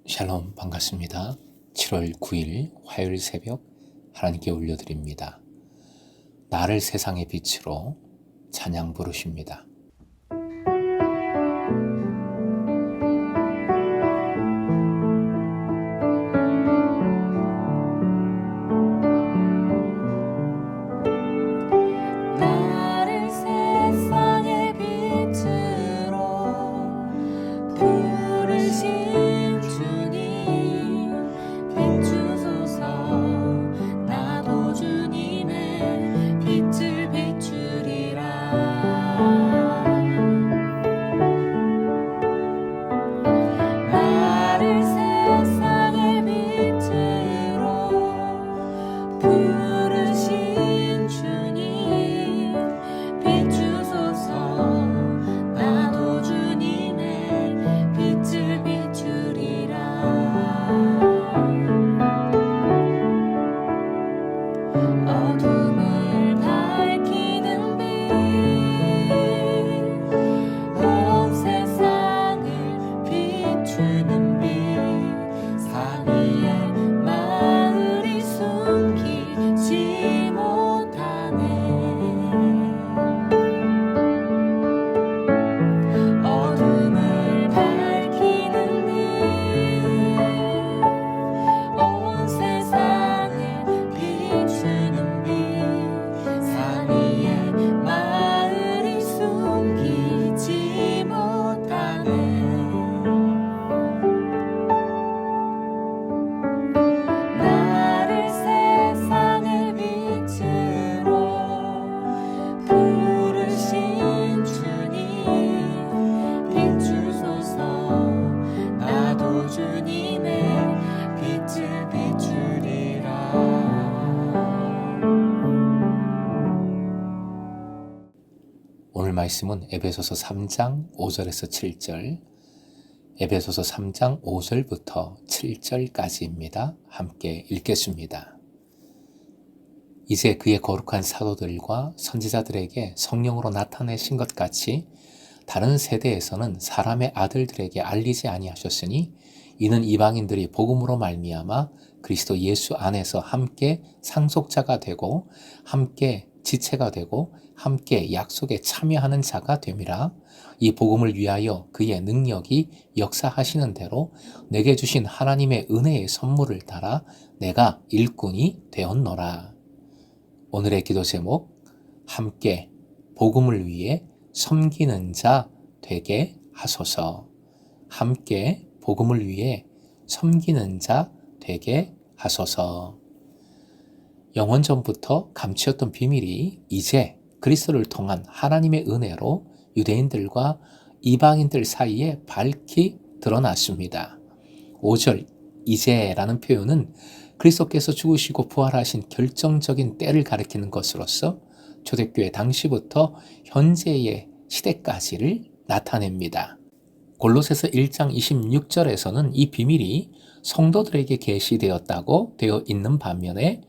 샬롬, 반갑습니다. 7월 9일 화요일 새벽 하나님께 올려드립니다. 나를 세상의 빛으로 찬양 부르십니다. 나를 세상의 빛으로 부르신 주님, 비추소서. 나도 주님의 빛을 비추리라. 나를 세상의 빛으로 부르신 주님, 비추소서. 나도 주님의 빛을 비추리라. 어둠을 밝히는 빛, 온 세상을 비추는 빛, 산 위에 마을이 숨기지 못하네. 어둠을 밝히는 빛, 온 세상을 비추는 빛, 산 위에 마을이 숨기지 못하네. 나를 세상의 빛으로 부르신 주님, 비추소서. 나도 주님의 빛을 비추리라. 오늘 말씀은 에베소서 3장 5절에서 7절, 에베소서 3장 5절부터 7절까지입니다. 함께 읽겠습니다. 이제 그의 거룩한 사도들과 선지자들에게 성령으로 나타내신 것 같이 다른 세대에서는 사람의 아들들에게 알리지 아니하셨으니 이는 이방인들이 복음으로 말미암아 그리스도 예수 안에서 함께 상속자가 되고 함께 지체가 되고 함께 약속에 참여하는 자가 됨이라. 이 복음을 위하여 그의 능력이 역사하시는 대로 내게 주신 하나님의 은혜의 선물을 따라 내가 일꾼이 되었노라. 오늘의 기도 제목, 함께 복음을 위해 섬기는 자 되게 하소서. 함께 복음을 위해 섬기는 자 되게 하소서. 영원 전부터 감추었던 비밀이 이제 그리스도를 통한 하나님의 은혜로 유대인들과 이방인들 사이에 밝히 드러났습니다. 5절 이제라는 표현은 그리스도께서 죽으시고 부활하신 결정적인 때를 가리키는 것으로서 초대교회 당시부터 현재의 시대까지를 나타냅니다. 골로새서 1장 26절에서는 이 비밀이 성도들에게 계시되었다고 되어 있는 반면에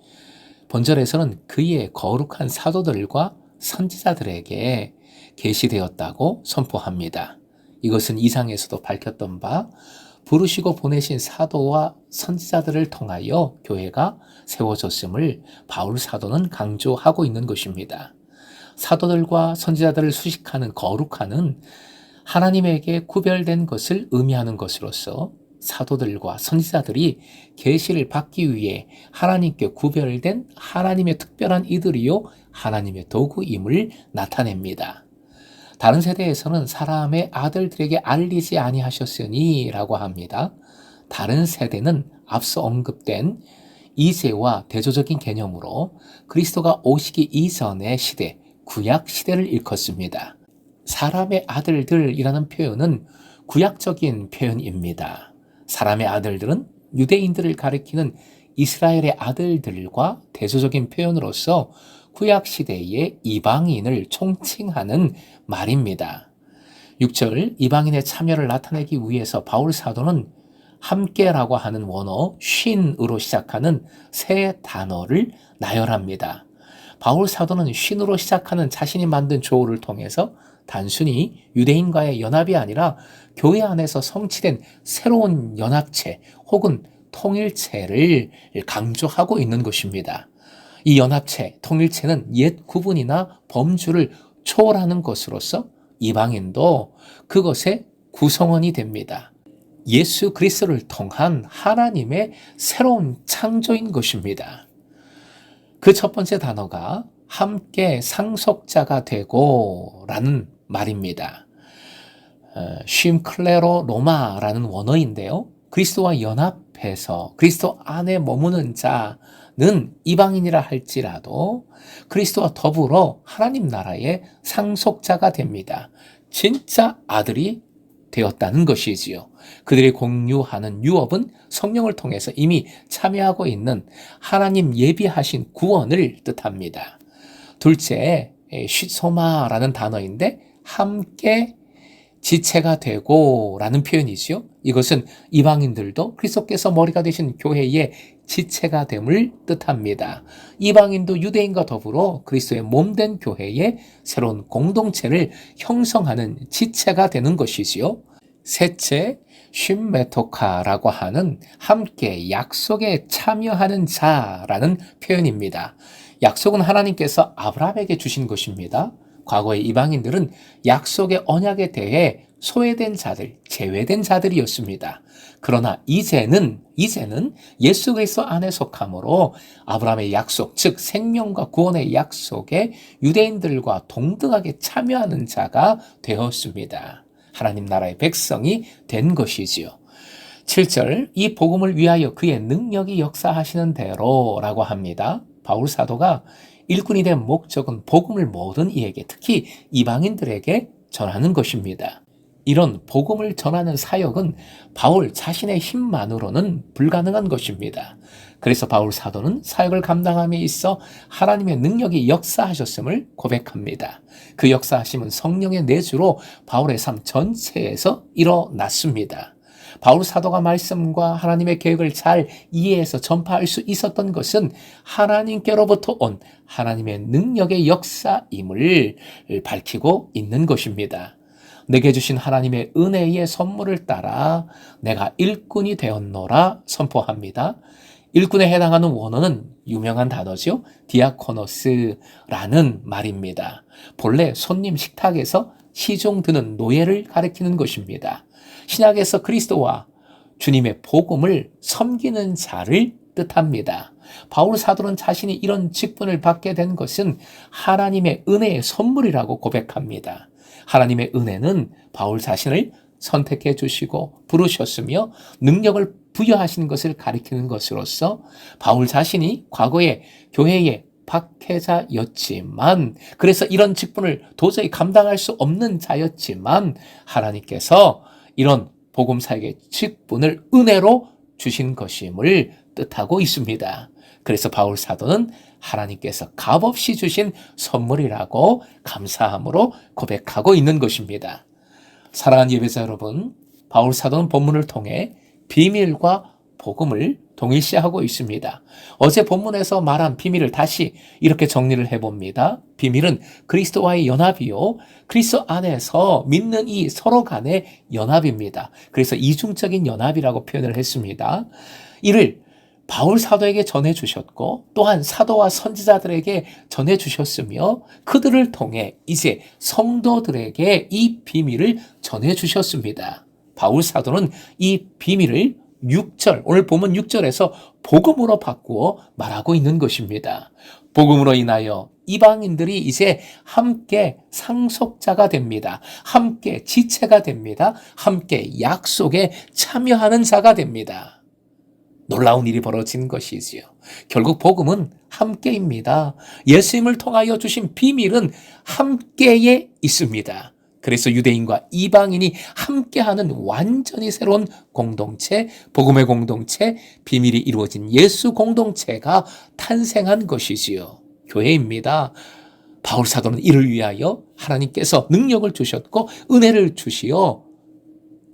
본절에서는 그의 거룩한 사도들과 선지자들에게 계시되었다고 선포합니다. 이것은 이상에서도 밝혔던 바 부르시고 보내신 사도와 선지자들을 통하여 교회가 세워졌음을 바울 사도는 강조하고 있는 것입니다. 사도들과 선지자들을 수식하는 거룩한은 하나님에게 구별된 것을 의미하는 것으로서 사도들과 선지자들이 계시를 받기 위해 하나님께 구별된 하나님의 특별한 이들이요 하나님의 도구임을 나타냅니다. 다른 세대에서는 사람의 아들들에게 알리지 아니하셨으니 라고 합니다. 다른 세대는 앞서 언급된 이제와 대조적인 개념으로 그리스도가 오시기 이전의 시대, 구약 시대를 일컫습니다. 사람의 아들들이라는 표현은 구약적인 표현입니다. 사람의 아들들은 유대인들을 가리키는 이스라엘의 아들들과 대조적인 표현으로서 구약시대의 이방인을 총칭하는 말입니다. 6절 이방인의 참여를 나타내기 위해서 바울 사도는 함께라고 하는 원어 쉰으로 시작하는 새 단어를 나열합니다. 바울 사도는 쉰으로 시작하는 자신이 만든 조어를 통해서 단순히 유대인과의 연합이 아니라 교회 안에서 성취된 새로운 연합체 혹은 통일체를 강조하고 있는 것입니다. 이 연합체, 통일체는 옛 구분이나 범주를 초월하는 것으로서 이방인도 그것의 구성원이 됩니다. 예수 그리스도를 통한 하나님의 새로운 창조인 것입니다. 그 첫 번째 단어가 함께 상속자가 되고 라는 말입니다. 쉼클레로 로마라는 원어인데요. 그리스도와 연합해서 그리스도 안에 머무는 자는 이방인이라 할지라도 그리스도와 더불어 하나님 나라의 상속자가 됩니다. 진짜 아들이 되었다는 것이지요. 그들이 공유하는 유업은 성령을 통해서 이미 참여하고 있는 하나님 예비하신 구원을 뜻합니다. 둘째, 시소마라는 단어인데 함께 지체가 되고 라는 표현이지요. 이것은 이방인들도 그리스도께서 머리가 되신 교회의 지체가 됨을 뜻합니다. 이방인도 유대인과 더불어 그리스도의 몸된 교회의 새로운 공동체를 형성하는 지체가 되는 것이지요. 셋째, 쉼메토카라고 하는 함께 약속에 참여하는 자라는 표현입니다. 약속은 하나님께서 아브라함에게 주신 것입니다. 과거의 이방인들은 약속의 언약에 대해 소외된 자들, 제외된 자들이었습니다. 그러나 이제는 예수 그리스도 안에 속함으로 아브라함의 약속, 즉 생명과 구원의 약속에 유대인들과 동등하게 참여하는 자가 되었습니다. 하나님 나라의 백성이 된 것이지요. 7절, 이 복음을 위하여 그의 능력이 역사하시는 대로라고 합니다. 바울 사도가 일꾼이 된 목적은 복음을 모든 이에게, 특히 이방인들에게 전하는 것입니다. 이런 복음을 전하는 사역은 바울 자신의 힘만으로는 불가능한 것입니다. 그래서 바울 사도는 사역을 감당함에 있어 하나님의 능력이 역사하셨음을 고백합니다. 그 역사하심은 성령의 내주로 바울의 삶 전체에서 일어났습니다. 바울 사도가 말씀과 하나님의 계획을 잘 이해해서 전파할 수 있었던 것은 하나님께로부터 온 하나님의 능력의 역사임을 밝히고 있는 것입니다. 내게 주신 하나님의 은혜의 선물을 따라 내가 일꾼이 되었노라 선포합니다. 일꾼에 해당하는 원어는 유명한 단어죠. 디아코노스라는 말입니다. 본래 손님 식탁에서 시중 드는 노예를 가리키는 것입니다. 신약에서 그리스도와 주님의 복음을 섬기는 자를 뜻합니다. 바울 사도는 자신이 이런 직분을 받게 된 것은 하나님의 은혜의 선물이라고 고백합니다. 하나님의 은혜는 바울 자신을 선택해 주시고 부르셨으며 능력을 부여하신 것을 가리키는 것으로서 바울 자신이 과거에 교회의 박해자였지만, 그래서 이런 직분을 도저히 감당할 수 없는 자였지만 하나님께서 이런 복음 사역의 직분을 은혜로 주신 것임을 뜻하고 있습니다. 그래서 바울 사도는 하나님께서 값없이 주신 선물이라고 감사함으로 고백하고 있는 것입니다. 사랑하는 예배자 여러분, 바울 사도는 본문을 통해 비밀과 복음을 동일시하고 있습니다. 어제 본문에서 말한 비밀을 다시 이렇게 정리를 해봅니다. 비밀은 그리스도와의 연합이요, 그리스도 안에서 믿는 이 서로 간의 연합입니다. 그래서 이중적인 연합이라고 표현을 했습니다. 이를 바울 사도에게 전해주셨고 또한 사도와 선지자들에게 전해주셨으며 그들을 통해 이제 성도들에게 이 비밀을 전해주셨습니다. 바울 사도는 이 비밀을 6절, 오늘 본문 6절에서 복음으로 바꾸어 말하고 있는 것입니다. 복음으로 인하여 이방인들이 이제 함께 상속자가 됩니다. 함께 지체가 됩니다. 함께 약속에 참여하는 자가 됩니다. 놀라운 일이 벌어진 것이지요. 결국 복음은 함께입니다. 예수님을 통하여 주신 비밀은 함께에 있습니다. 그래서 유대인과 이방인이 함께하는 완전히 새로운 공동체, 복음의 공동체, 비밀이 이루어진 예수 공동체가 탄생한 것이지요. 교회입니다. 바울 사도는 이를 위하여 하나님께서 능력을 주셨고 은혜를 주시어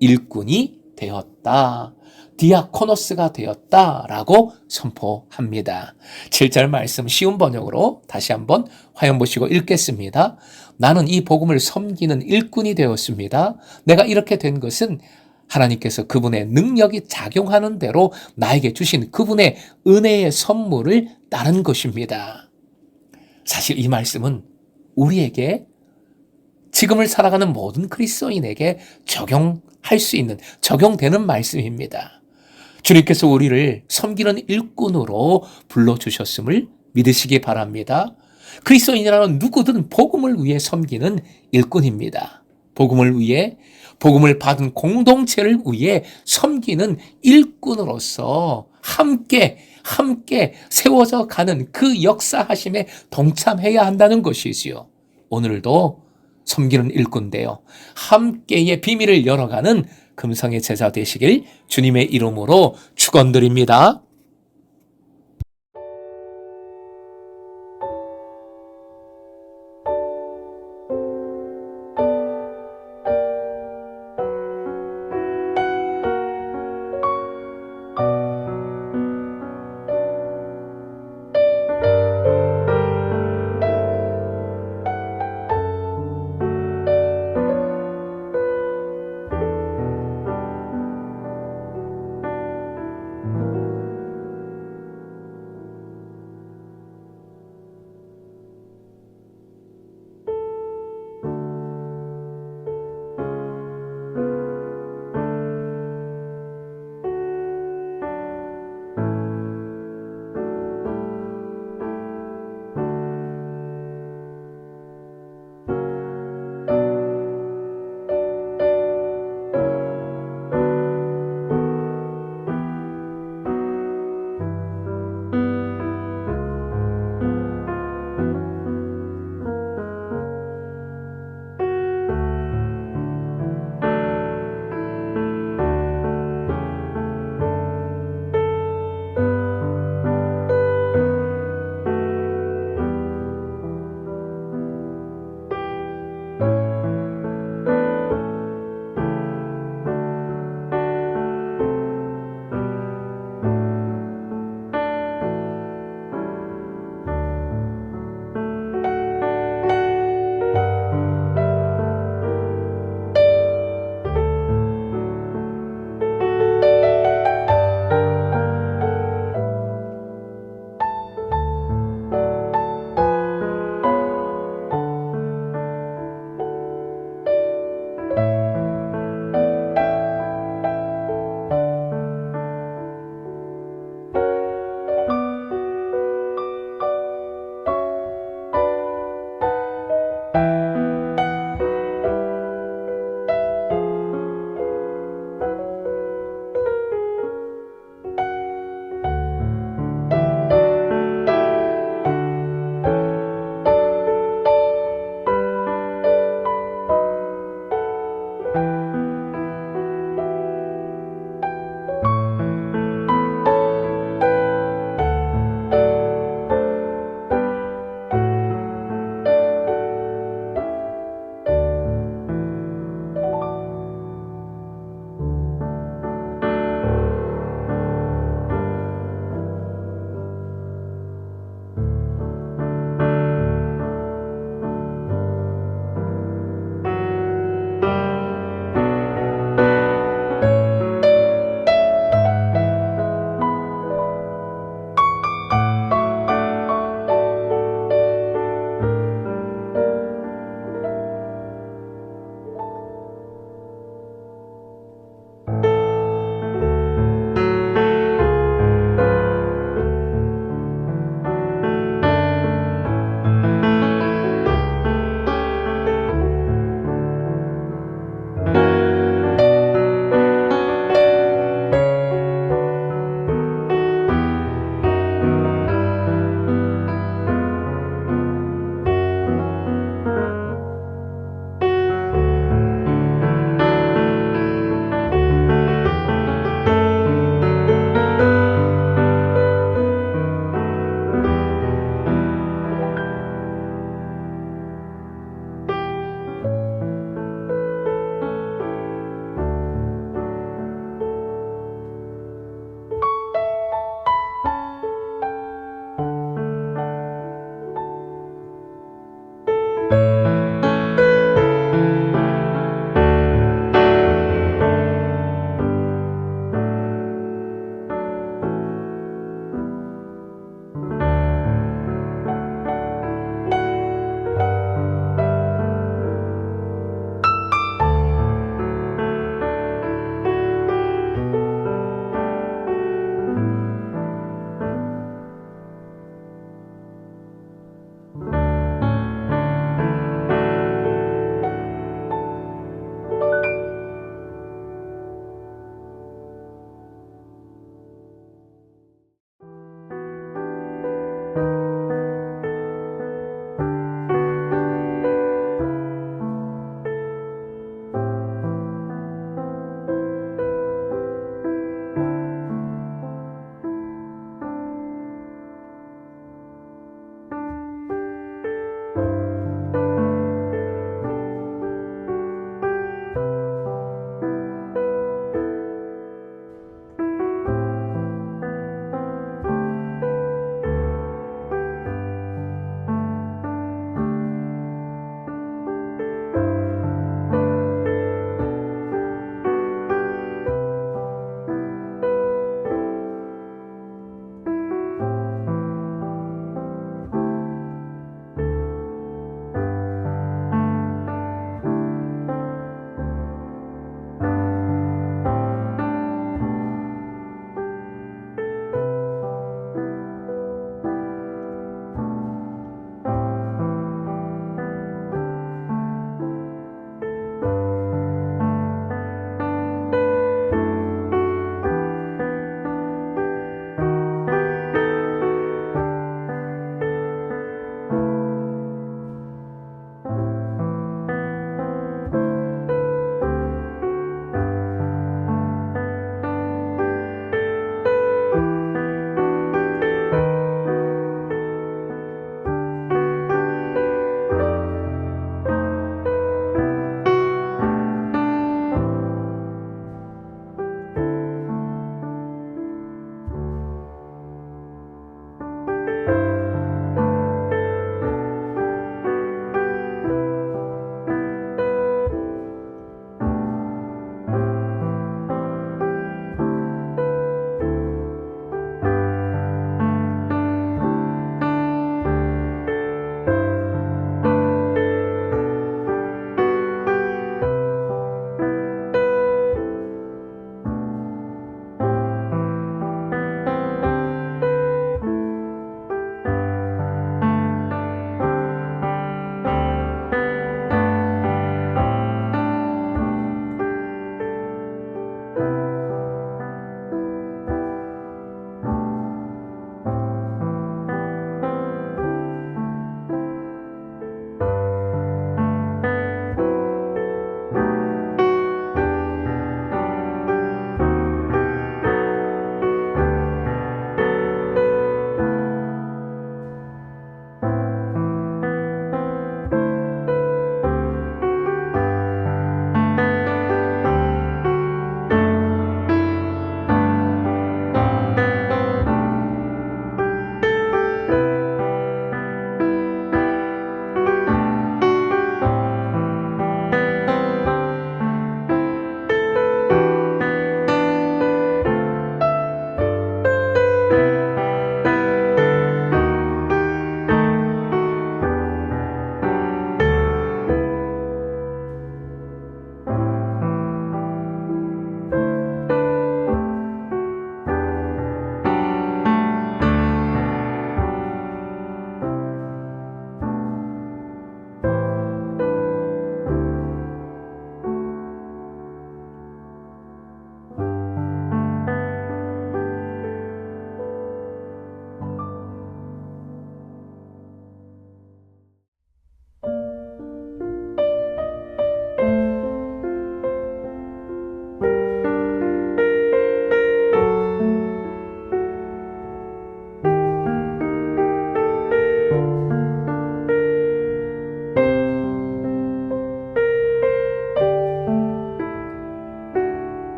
일꾼이 되었다. 디아코노스가 되었다라고 선포합니다. 7절 말씀 쉬운 번역으로 다시 한번 화형 보시고 읽겠습니다. 나는 이 복음을 섬기는 일꾼이 되었습니다. 내가 이렇게 된 것은 하나님께서 그분의 능력이 작용하는 대로 나에게 주신 그분의 은혜의 선물을 따른 것입니다. 사실 이 말씀은 우리에게 지금을 살아가는 모든 그리스도인에게 적용할 수 있는, 적용되는 말씀입니다. 주님께서 우리를 섬기는 일꾼으로 불러주셨음을 믿으시기 바랍니다. 그리스도인이라는 누구든 복음을 위해 섬기는 일꾼입니다. 복음을 위해, 복음을 받은 공동체를 위해 섬기는 일꾼으로서 함께 세워져 가는 그 역사하심에 동참해야 한다는 것이지요. 오늘도 섬기는 일꾼 되어 함께의 비밀을 열어가는 금성의 제자 되시길 주님의 이름으로 축원드립니다.